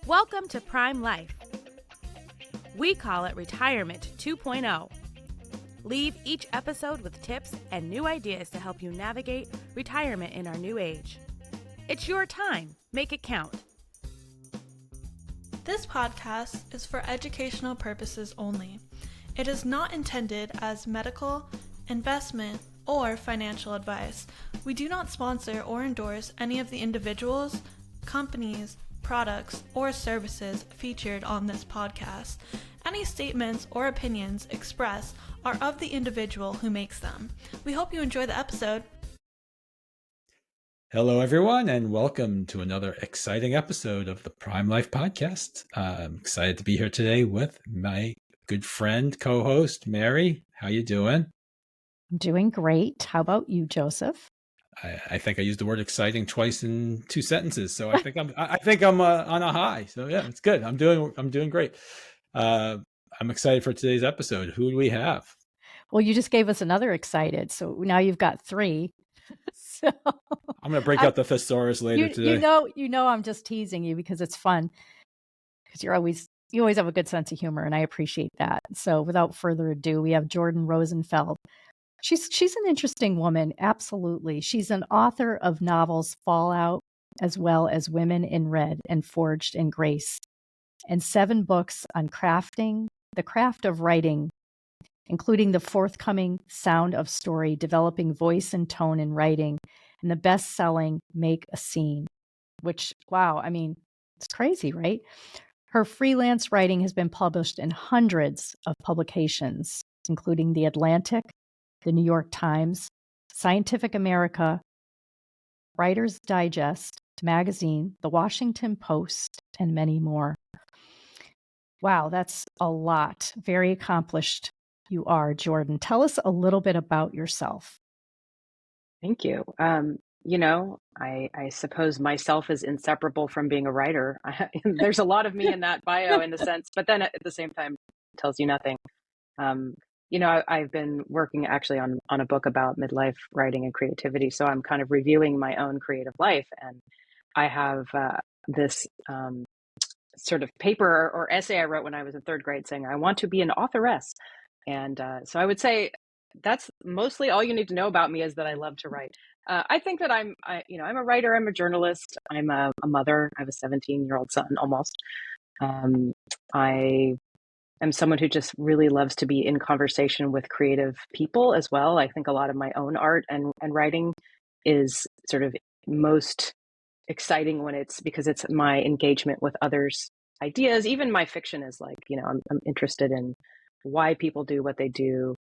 Welcome to Prime Life. We call it Retirement 2.0. Leave each episode with tips and new ideas to help you navigate retirement in our new age. It's your time. Make it count. This podcast is for educational purposes only. It is not intended as medical, investment, or financial advice. We do not sponsor or endorse any of the individuals, companies, products, or services featured on this podcast. Any statements or opinions expressed are of the individual who makes them. We hope you enjoy the episode. Hello, everyone, and welcome to another exciting episode of the Prime Life podcast. I'm excited to be here today with my good friend, co-host, Mary. How you doing? I'm doing great. How about you, Joseph? I think I used the word exciting twice in two sentences, so I think I'm on a high. So yeah, it's good. I'm doing great. I'm excited for today's episode. Who do we have? Well, you just gave us another excited, so now you've got three. So I'm going to break out the thesaurus later today. You know, I'm just teasing you because it's fun. Because you always have a good sense of humor, and I appreciate that. So, without further ado, we have Jordan Rosenfeld. She's an interesting woman, absolutely. She's an author of novels Fallout, as well as Women in Red and Forged in Grace, and 7 books on crafting, the craft of writing, including the forthcoming Sound of Story, Developing Voice and Tone in Writing, and the best-selling Make a Scene, which, wow, I mean, it's crazy, right? Her freelance writing has been published in hundreds of publications, including The Atlantic, The New York Times, Scientific America, Writer's Digest magazine, The Washington Post, and many more. Wow, that's a lot. Very accomplished you are, Jordan. Tell us a little bit about yourself. Thank you. I suppose myself is inseparable from being a writer. There's a lot of me in that bio in a sense, but then at the same time, it tells you nothing. I've been working actually on a book about midlife writing and creativity. So I'm kind of reviewing my own creative life. And I have this sort of paper or essay I wrote when I was in 3rd grade saying, I want to be an authoress. And so I would say that's mostly all you need to know about me is that I love to write. I think that I'm a writer, I'm a journalist, I'm a mother, I have a 17-year-old son almost. I'm someone who just really loves to be in conversation with creative people as well. I think a lot of my own art and writing is sort of most exciting when it's because it's my engagement with others' ideas. Even my fiction is like, I'm interested in why people do what they do,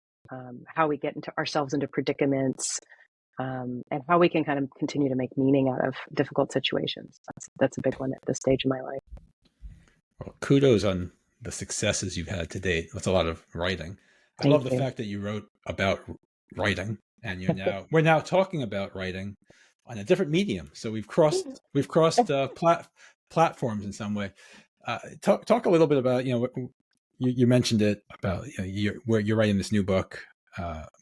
how we get ourselves into predicaments, and how we can kind of continue to make meaning out of difficult situations. That's a big one at this stage of my life. Well, kudos on the successes you've had to date. That's a lot of writing. I love the fact that you wrote about writing, and we're now talking about writing on a different medium. So we've crossed platforms in some way. Talk a little bit about you mentioned it about where you're writing this new book,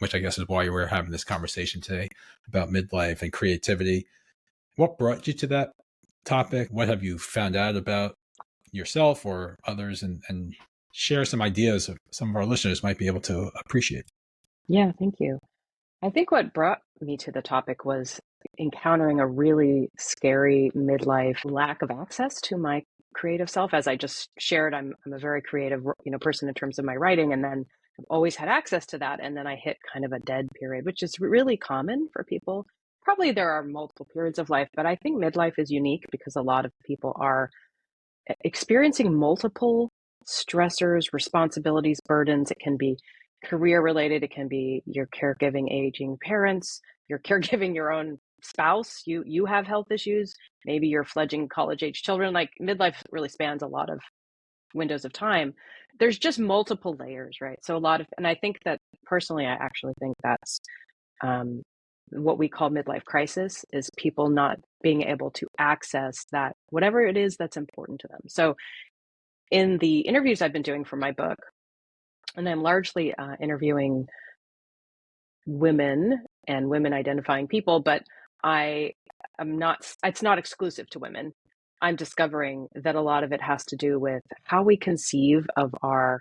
which I guess is why we're having this conversation today about midlife and creativity. What brought you to that topic? What have you found out about yourself or others, and share some ideas of some of our listeners might be able to appreciate? Yeah, thank you. I think what brought me to the topic was encountering a really scary midlife lack of access to my creative self. As I just shared, I'm a very creative, person in terms of my writing, and then I've always had access to that. And then I hit kind of a dead period, which is really common for people. Probably there are multiple periods of life, but I think midlife is unique because a lot of people are experiencing multiple stressors, responsibilities, burdens. It can be career related. It can be your caregiving aging parents, you're caregiving your own spouse. You have health issues. Maybe you're fledgling college age children. Like midlife really spans a lot of windows of time. There's just multiple layers, right? So and I think that personally, I actually think that's what we call midlife crisis is people not being able to access that, whatever it is that's important to them. So in the interviews I've been doing for my book, and I'm largely interviewing women and women identifying people, but it's not exclusive to women. I'm discovering that a lot of it has to do with how we conceive of our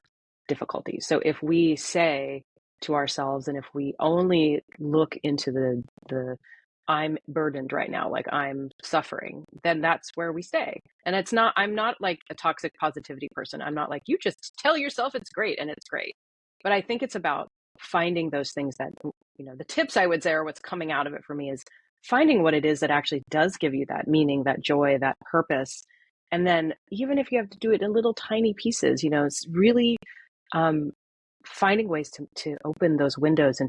difficulties. So if we say to ourselves, and if we only look into the I'm burdened right now, like I'm suffering, then that's where we stay. And I'm not like a toxic positivity person. I'm not like, you just tell yourself it's great and it's great. But I think it's about finding those things that, the tips I would say are what's coming out of it for me is finding what it is that actually does give you that meaning, that joy, that purpose. And then even if you have to do it in little tiny pieces, it's really finding ways to open those windows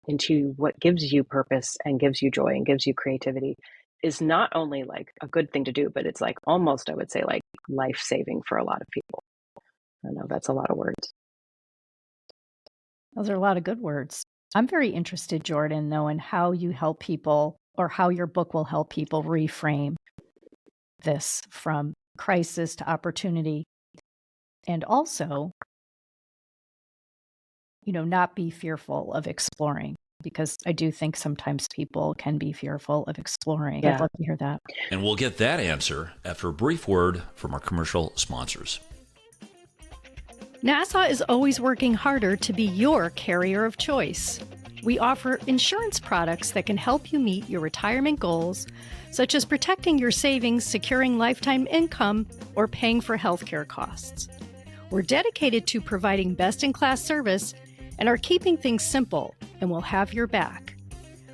into what gives you purpose and gives you joy and gives you creativity is not only like a good thing to do, but it's like almost, I would say, like life-saving for a lot of people. I know that's a lot of words. Those are a lot of good words. I'm very interested, Jordan, though, in how you help people, or how your book will help people reframe this from crisis to opportunity. And also, not be fearful of exploring, because I do think sometimes people can be fearful of exploring. Yeah. I'd love to hear that. And we'll get that answer after a brief word from our commercial sponsors. NASA is always working harder to be your carrier of choice. We offer insurance products that can help you meet your retirement goals, such as protecting your savings, securing lifetime income, or paying for healthcare costs. We're dedicated to providing best-in-class service and are keeping things simple, and we'll have your back.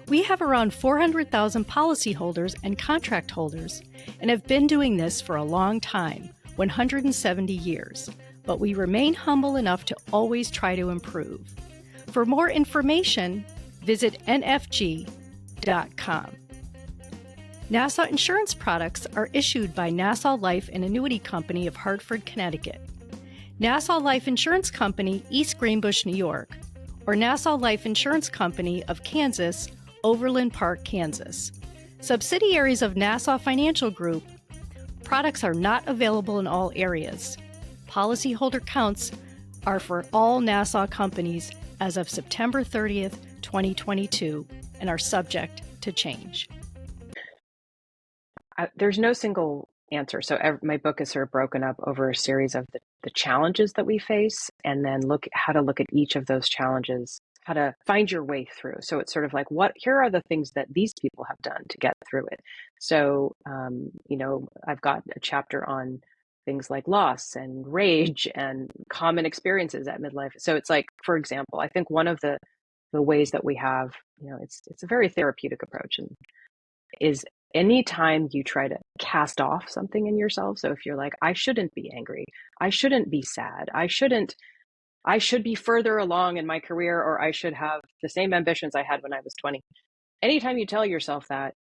We have around 400,000 policyholders and contract holders and have been doing this for a long time, 170 years. But we remain humble enough to always try to improve. For more information, visit nfg.com. Nassau insurance products are issued by Nassau Life and Annuity Company of Hartford, Connecticut, Nassau Life Insurance Company, East Greenbush, New York, or Nassau Life Insurance Company of Kansas, Overland Park, Kansas. Subsidiaries of Nassau Financial Group. Products are not available in all areas. Policyholder counts are for all Nassau companies as of September 30th, 2022, and are subject to change. There's no single answer. So my book is sort of broken up over a series of the challenges that we face, and then how to look at each of those challenges, how to find your way through. So it's sort of like, here are the things that these people have done to get through it. So, I've got a chapter on things like loss and rage and common experiences at midlife. So it's like, for example, I think one of the ways that we have, it's a very therapeutic approach, and is anytime you try to cast off something in yourself. So if you're like, I shouldn't be angry, I shouldn't be sad, I should be further along in my career, or I should have the same ambitions I had when I was 20. Anytime you tell yourself that,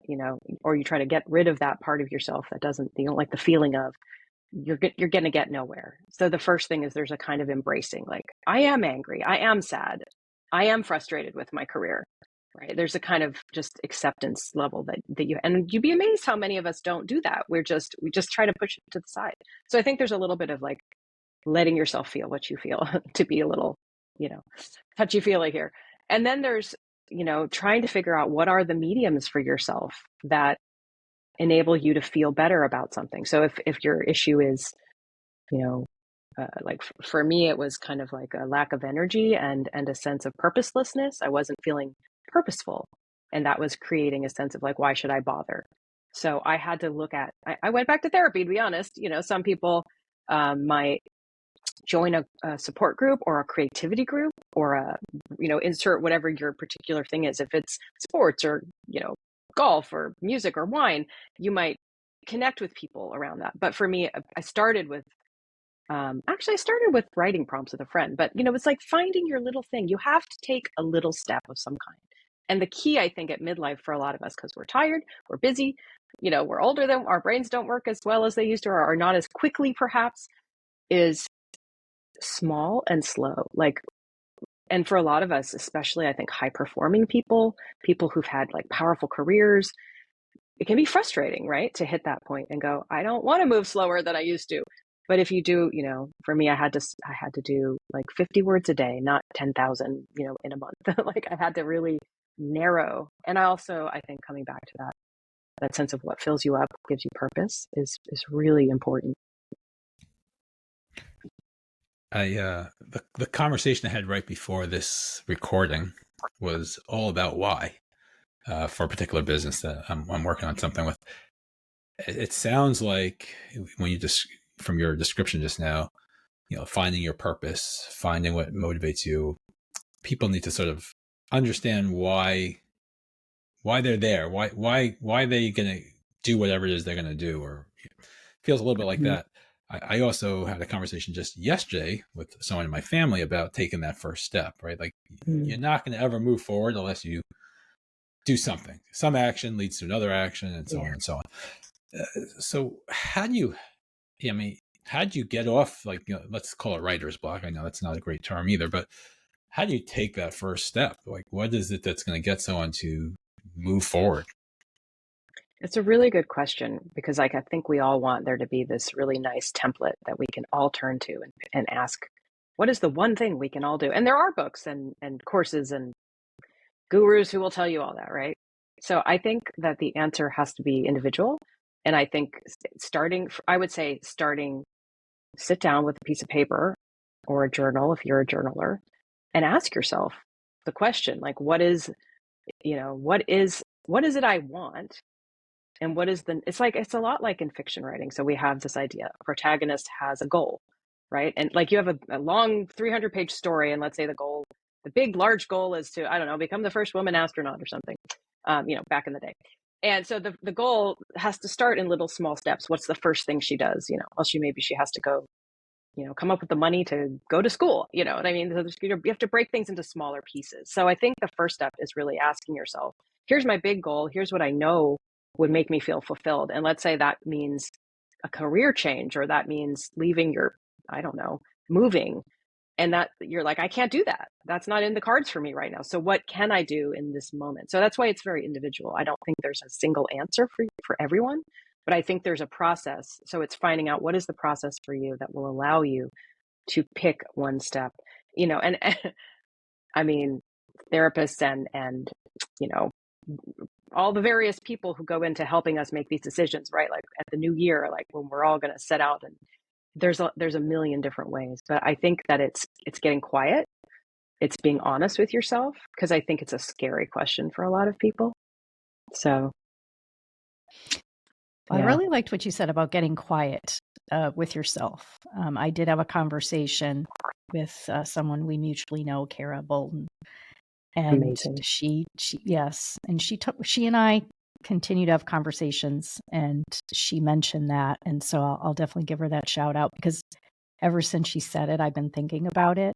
or you try to get rid of that part of yourself that you don't like the feeling of, you're going to get nowhere. So the first thing is there's a kind of embracing, like, I am angry, I am sad, I am frustrated with my career, right? There's a kind of just acceptance level that and you'd be amazed how many of us don't do that. We just try to push it to the side. So I think there's a little bit of like letting yourself feel what you feel to be a little, touchy-feely here. And then there's, trying to figure out what are the mediums for yourself that enable you to feel better about something. So if your issue is, like for me, it was kind of like a lack of energy and a sense of purposelessness. I wasn't feeling purposeful. And that was creating a sense of like, why should I bother? So I had to look at, I went back to therapy, to be honest. Some people might join a support group or a creativity group or insert whatever your particular thing is. If it's sports or, golf or music or wine, you might connect with people around that. But for me, I started with writing prompts with a friend, but it's like finding your little thing. You have to take a little step of some kind. And the key, I think, at midlife for a lot of us, because we're tired, we're busy, we're older, than our brains don't work as well as they used to, or are not as quickly perhaps, is small and slow. And for a lot of us, especially I think high performing people who've had like powerful careers, it can be frustrating, right? To hit that point and go, I don't want to move slower than I used to. But if you do, for me, I had to do like 50 words a day, not 10,000, in a month. Like I had to really narrow. And I think coming back to that, that sense of what fills you up, gives you purpose is really important. The conversation I had right before this recording was all about why, for a particular business that I'm working on something with. It sounds like when you just, from your description just now, finding your purpose, finding what motivates you. People need to sort of understand why they're there, why they're going to do whatever it is they're going to do, or it feels a little bit like that. I also had a conversation just yesterday with someone in my family about taking that first step, right? Like you're not going to ever move forward unless you do something. Some action leads to another action, and so on and so on. So how do you get off, like, let's call it writer's block? I know that's not a great term either, but how do you take that first step? Like, what is it that's going to get someone to move forward? It's a really good question, because I think we all want there to be this really nice template that we can all turn to and ask, what is the one thing we can all do? And there are books and courses and gurus who will tell you all that, right? So I think that the answer has to be individual. And I think sit down with a piece of paper or a journal if you're a journaler, and ask yourself the question, like, what is it I want? And it's a lot like in fiction writing. So we have this idea, a protagonist has a goal, right? And like you have a long 300-page story, and let's say the big, large goal is to, I don't know, become the first woman astronaut or something, back in the day. And so the goal has to start in little small steps. What's the first thing she does? Well, she has to go, come up with the money to go to school. You know what I mean? So you have to break things into smaller pieces. So I think the first step is really asking yourself, here's my big goal. Here's what I know would make me feel fulfilled. And let's say that means a career change, or that means leaving moving. And that you're like, I can't do that. That's not in the cards for me right now. So what can I do in this moment? So that's why it's very individual. I don't think there's a single answer for everyone, but I think there's a process. So it's finding out what is the process for you that will allow you to pick one step, and I mean, therapists and all the various people who go into helping us make these decisions, right? Like at the new year, like when we're all going to set out, and there's a million different ways, but I think that it's getting quiet. It's being honest with yourself, because I think it's a scary question for a lot of people. So. I really liked what you said about getting quiet with yourself. I did have a conversation with someone we mutually know, Kara Bolton, and Amazing. she and she and I continue to have conversations, and she mentioned that, and so I'll definitely give her that shout out, because ever since she said it, I've been thinking about it,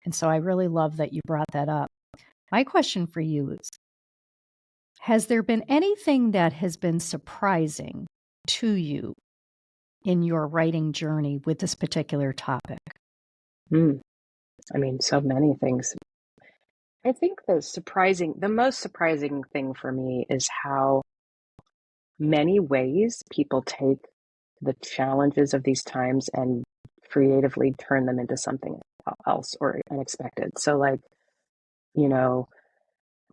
and so I really love that you brought that up. My question for you is, has there been anything that has been surprising to you in your writing journey with this particular topic? I mean, so many things. I think the most surprising thing for me is how many ways people take the challenges of these times and creatively turn them into something else or unexpected. So like,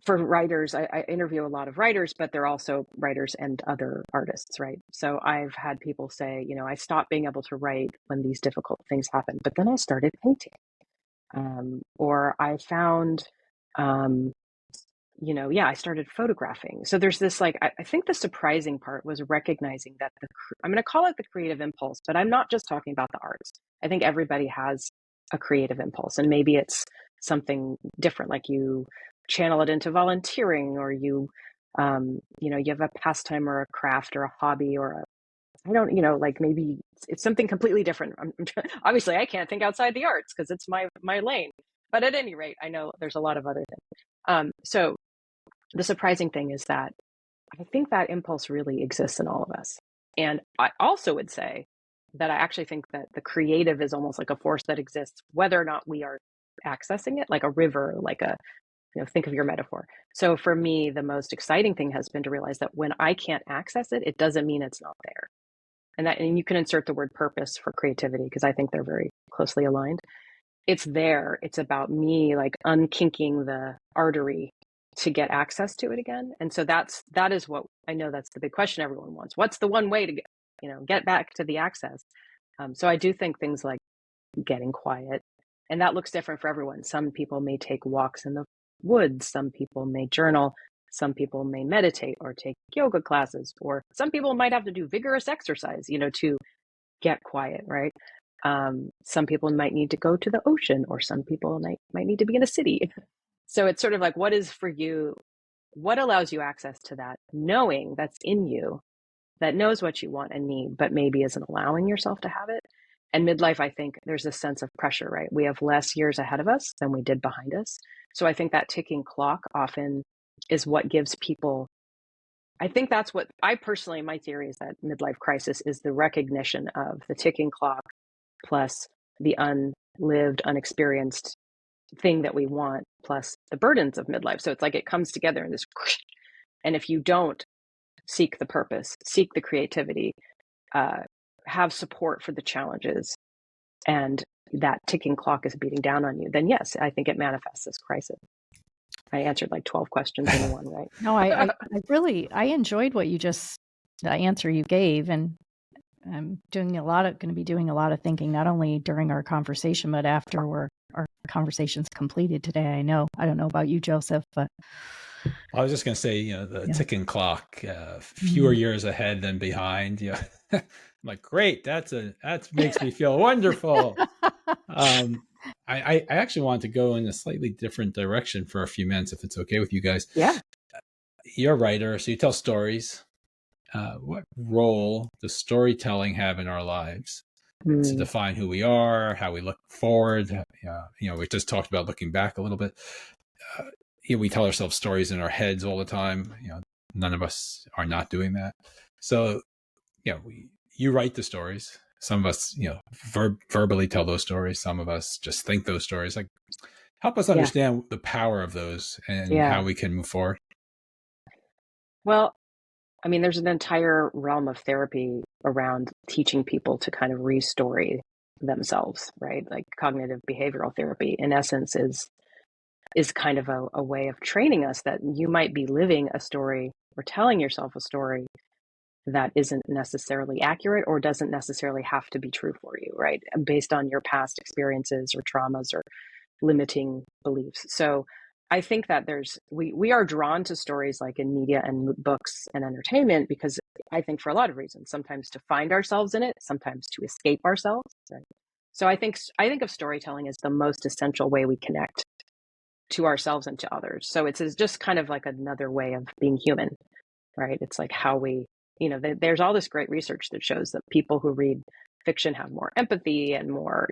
for writers, I interview a lot of writers, but they're also writers and other artists, right? So I've had people say, I stopped being able to write when these difficult things happened, but then I started painting. Or I found, I started photographing. So there's this, like, I think the surprising part was recognizing that I'm going to call it the creative impulse, but I'm not just talking about the arts. I think everybody has a creative impulse, and maybe it's something different, like you channel it into volunteering, or you have a pastime or a craft or a hobby or like maybe it's something completely different. Obviously, I can't think outside the arts because it's my lane. But at any rate, I know there's a lot of other things. So the surprising thing is that I think that impulse really exists in all of us. And I also would say that I actually think that the creative is almost like a force that exists, whether or not we are accessing it, like a river, like think of your metaphor. So for me, the most exciting thing has been to realize that when I can't access it, it doesn't mean it's not there. And you can insert the word purpose for creativity, because I think they're very closely aligned. It's there. It's about me, like, unkinking the artery to get access to it again. And so that is what I know, that's the big question everyone wants. What's the one way to get back to the access? So I do think things like getting quiet, and that looks different for everyone. Some people may take walks in the woods, some people may journal, some people may meditate or take yoga classes, or some people might have to do vigorous exercise, to get quiet, right? Some people might need to go to the ocean, or some people might need to be in a city. So it's sort of like, what is for you, what allows you access to that knowing that's in you, that knows what you want and need, but maybe isn't allowing yourself to have it. And midlife, I think there's a sense of pressure, right? We have less years ahead of us than we did behind us. So I think that ticking clock often is what gives people, I think that's what I personally, my theory is that midlife crisis is the recognition of the ticking clock plus the unlived, unexperienced thing that we want, plus the burdens of midlife. So it's like it comes together in this, and if you don't seek the purpose, seek the creativity, have support for the challenges, and that ticking clock is beating down on you, then yes, I think it manifests as crisis. I answered like 12 questions in one, right? No, I really enjoyed what you the answer you gave, and I'm going to be doing a lot of thinking, not only during our conversation, but after our conversation's completed today. I don't know about you, Joseph, but I was just going to say, the ticking clock, fewer years ahead than behind. I'm like, great. That makes me feel wonderful. I actually want to go in a slightly different direction for a few minutes, if it's okay with you guys. Yeah. You're a writer, so you tell stories. What role does storytelling have in our lives to define who we are, how we look forward? We just talked about looking back a little bit. We tell ourselves stories in our heads all the time. None of us are not doing that. So, you write the stories. Some of us, verbally tell those stories. Some of us just think those stories. Like, help us understand the power of those and how we can move forward. Well, I mean, there's an entire realm of therapy around teaching people to kind of re-story themselves, right? Like cognitive behavioral therapy, in essence, is kind of a way of training us that you might be living a story or telling yourself a story that isn't necessarily accurate or doesn't necessarily have to be true for you, right? Based on your past experiences or traumas or limiting beliefs. So I think that we are drawn to stories like in media and books and entertainment because I think for a lot of reasons, sometimes to find ourselves in it, sometimes to escape ourselves, right? So I think of storytelling as the most essential way we connect to ourselves and to others. So it's just kind of like another way of being human, right? It's like how we, there's all this great research that shows that people who read fiction have more empathy and more,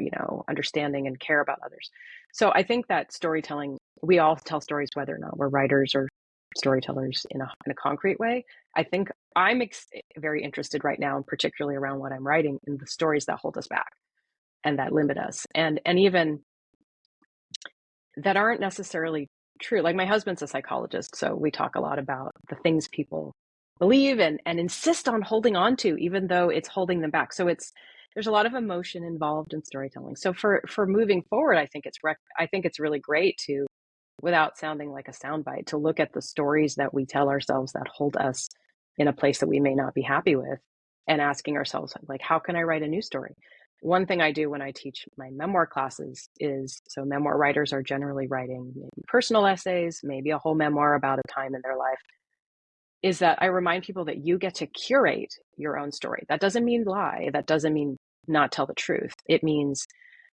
understanding and care about others. So I think that storytelling, we all tell stories, whether or not we're writers or storytellers in a concrete way. I think I'm very interested right now, and particularly around what I'm writing, in the stories that hold us back and that limit us, and even that aren't necessarily true. Like my husband's a psychologist, so we talk a lot about the things people believe and insist on holding on to, even though it's holding them back. So there's a lot of emotion involved in storytelling. So for moving forward, I think it's really great to, without sounding like a soundbite, to look at the stories that we tell ourselves that hold us in a place that we may not be happy with, and asking ourselves, like, how can I write a new story? One thing I do when I teach my memoir classes is, so memoir writers are generally writing maybe personal essays, maybe a whole memoir about a time in their life, is that I remind people that you get to curate your own story. That doesn't mean lie. That doesn't mean not tell the truth. It means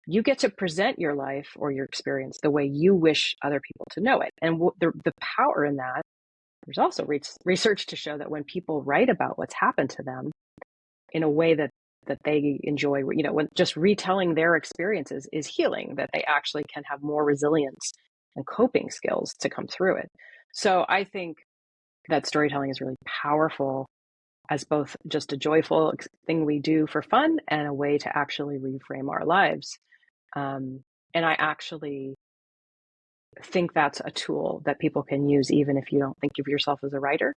you get to present your life or your experience the way you wish other people to know it. And the power in that, there's also research to show that when people write about what's happened to them in a way that they enjoy, when just retelling their experiences is healing, that they actually can have more resilience and coping skills to come through it. So I think that storytelling is really powerful as both just a joyful thing we do for fun and a way to actually reframe our lives. And I actually think that's a tool that people can use even if you don't think of yourself as a writer.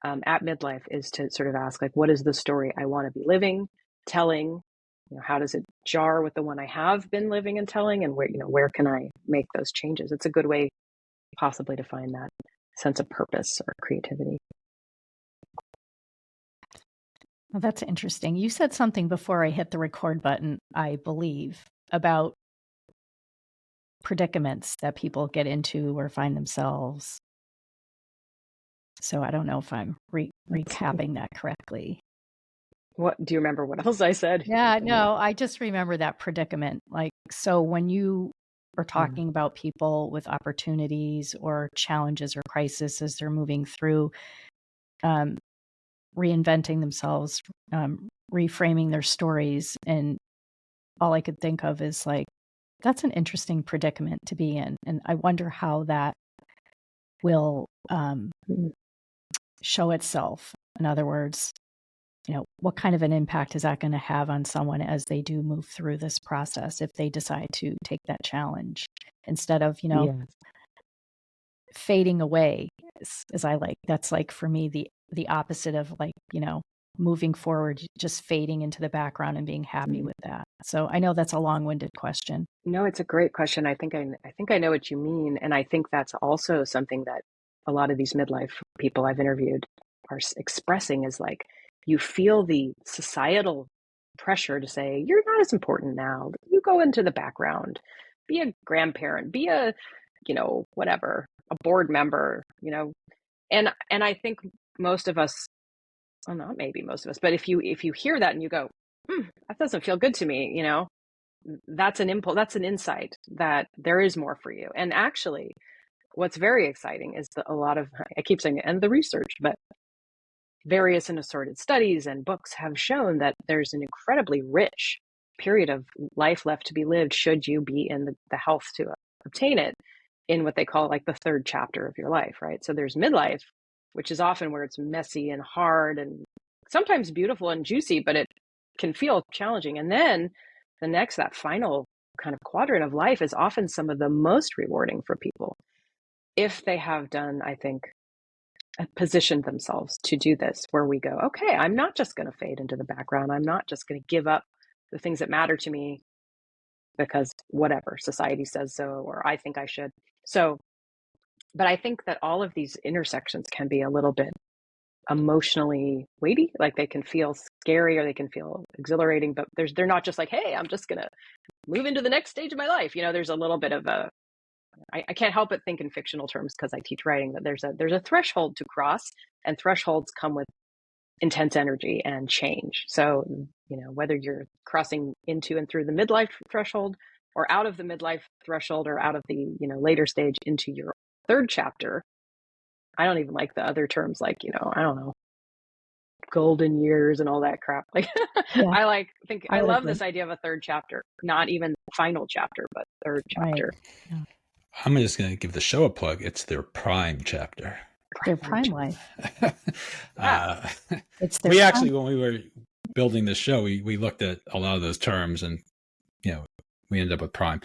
At midlife is to sort of ask, like, what is the story I want to be living, telling? How does it jar with the one I have been living and telling, and where can I make those changes? It's a good way possibly to find that sense of purpose or creativity. Well, that's interesting. You said something before I hit the record button, I believe, about predicaments that people get into or find themselves. So I don't know if I'm recapping that correctly. What do you remember what else I said? Yeah, no, I just remember that predicament. Like, so when you are talking about people with opportunities or challenges or crises as they're moving through, reinventing themselves, reframing their stories, and all I could think of is like, that's an interesting predicament to be in. And I wonder how that will show itself. In other words, what kind of an impact is that going to have on someone as they do move through this process if they decide to take that challenge instead of, fading away as I like. That's like for me, the opposite of like, moving forward, just fading into the background and being happy with that. So I know that's a long-winded question. No, it's a great question. I think I know what you mean. And I think that's also something that a lot of these midlife people I've interviewed are expressing is like, you feel the societal pressure to say, you're not as important now. You go into the background, be a grandparent, be a, whatever, a board member, and I think most of us, well, not maybe most of us, but if you hear that and you go, that doesn't feel good to me, that's an impulse, that's an insight that there is more for you. And actually, what's very exciting is that a lot of, I keep saying, and the research, but various and assorted studies and books have shown that there's an incredibly rich period of life left to be lived should you be in the health to obtain it, in what they call like the third chapter of your life, right? So there's midlife, which is often where it's messy and hard and sometimes beautiful and juicy, but it can feel challenging. And then that final kind of quadrant of life is often some of the most rewarding for people if they have done, I think, positioned themselves to do this, where we go, okay, I'm not just going to fade into the background. I'm not just going to give up the things that matter to me because whatever society says so, or I think I should. So, but I think that all of these intersections can be a little bit emotionally weighty, like they can feel scary or they can feel exhilarating, but they're not just like, hey, I'm just going to move into the next stage of my life. There's a little bit of I can't help but think in fictional terms because I teach writing, that there's a threshold to cross, and thresholds come with intense energy and change. So, whether you're crossing into and through the midlife threshold or out of the midlife threshold or out of the, later stage into your third chapter, I don't even like the other terms like, I don't know, golden years and all that crap. Like, yeah. I love this idea of a third chapter, not even final chapter, but third chapter. Right. Yeah. I'm just going to give the show a plug. It's their prime chapter. Their prime life. It's their actually, when we were building this show, we looked at a lot of those terms and, we ended up with prime.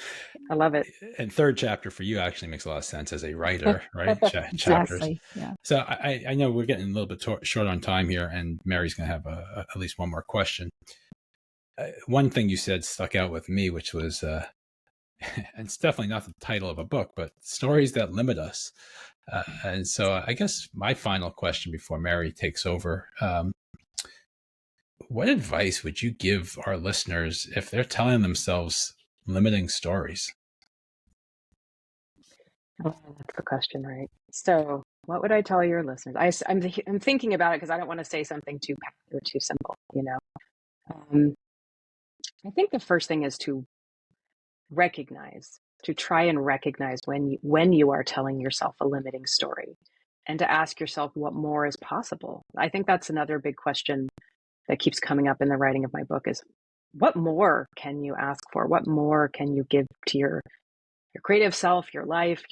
I love it. And third chapter for you actually makes a lot of sense as a writer, right? Exactly. Chapters. Yeah. So I know we're getting a little bit short on time here, and Mary's going to have at least one more question. One thing you said stuck out with me, which was, and it's definitely not the title of a book, but stories that limit us. And so I guess my final question before Mary takes over, what advice would you give our listeners if they're telling themselves limiting stories? Oh, that's the question, right? So what would I tell your listeners? I'm thinking about it because I don't want to say something too packed or too simple, I think the first thing is to try and recognize when you are telling yourself a limiting story, and to ask yourself what more is possible. I think that's another big question that keeps coming up in the writing of my book is, what more can you ask for? What more can you give to your creative self, your life,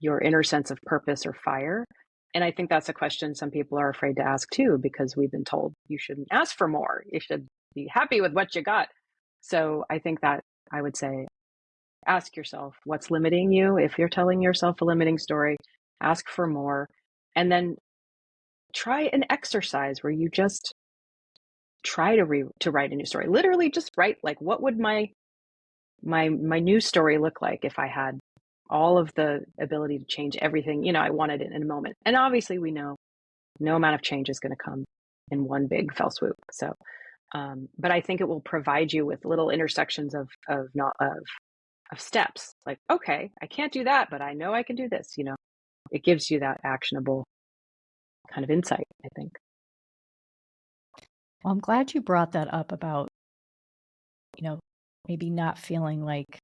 your inner sense of purpose or fire? And I think that's a question some people are afraid to ask too, because we've been told you shouldn't ask for more. You should be happy with what you got. So I think that I would say, ask yourself what's limiting you. If you're telling yourself a limiting story, ask for more. And then try an exercise where you just try to write a new story. Literally just write, like, what would my new story look like if I had all of the ability to change everything. You know, I wanted it in a moment. And obviously we know no amount of change is going to come in one big fell swoop. So, but I think it will provide you with little intersections of steps. Like, okay, I can't do that, but I know I can do this. You know, it gives you that actionable kind of insight, I think. Well, I'm glad you brought that up about, you know, maybe not feeling like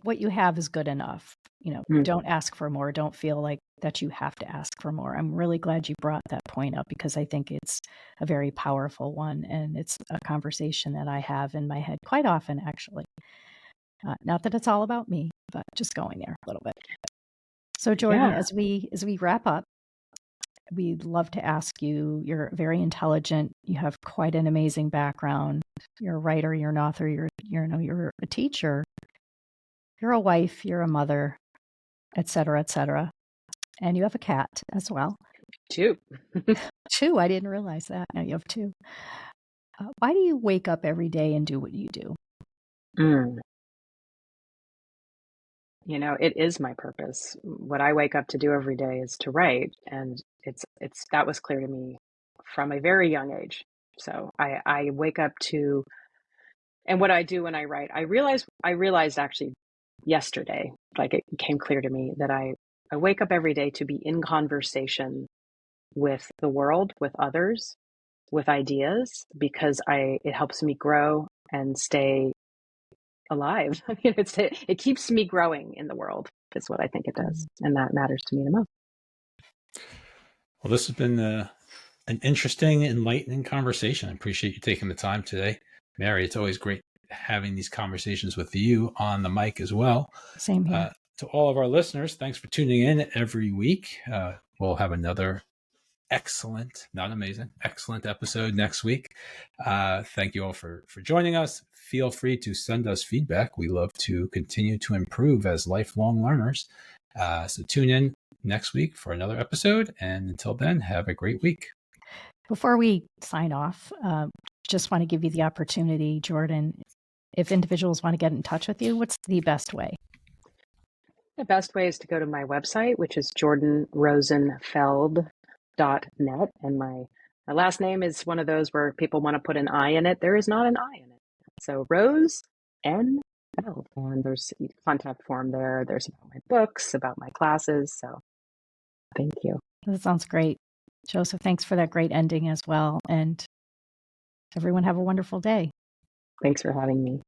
what you have is good enough. You know, don't ask for more. Don't feel like that you have to ask for more. I'm really glad you brought that point up because I think it's a very powerful one. And it's a conversation that I have in my head quite often, actually. Not that it's all about me, but just going there a little bit. So Jordan, as we wrap up, we'd love to ask you, you're very intelligent. You have quite an amazing background. You're a writer, you're an author, you're a teacher, you're a wife, you're a mother, et cetera, and you have a cat as well. 2. 2, I didn't realize that. Now you have 2. Why do you wake up every day and do what you do? You know, it is my purpose. What I wake up to do every day is to write, and that was clear to me from a very young age. So I wake up to, and what I do when I write, I realized actually yesterday, like it became clear to me that I wake up every day to be in conversation with the world, with others, with ideas, because it helps me grow and stay alive. I mean, it keeps me growing in the world, is what I think it does. And that matters to me the most. Well, this has been an interesting, enlightening conversation. I appreciate you taking the time today. Mary, it's always great having these conversations with you on the mic as well. Same here. To all of our listeners, thanks for tuning in every week. We'll have another excellent episode next week. Thank you all for joining us. Feel free to send us feedback. We love to continue to improve as lifelong learners. So tune in next week for another episode. And until then, have a great week. Before we sign off, just want to give you the opportunity, Jordan, if individuals want to get in touch with you, what's the best way? The best way is to go to my website, which is jordanrosenfeld.net. And my last name is one of those where people want to put an I in it. There is not an I in it. So Rose N Feld. And there's a contact form there. There's about my books, about my classes. So thank you. That sounds great. Josef, thanks for that great ending as well. And everyone have a wonderful day. Thanks for having me.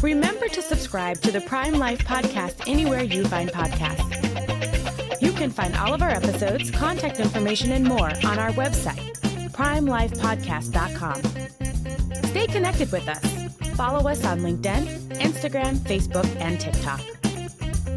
Remember to subscribe to the Prime Life podcast anywhere you find podcasts. You can find all of our episodes, contact information, and more on our website, primelifepodcast.com. Stay connected with us. Follow us on LinkedIn, Instagram, Facebook, and TikTok.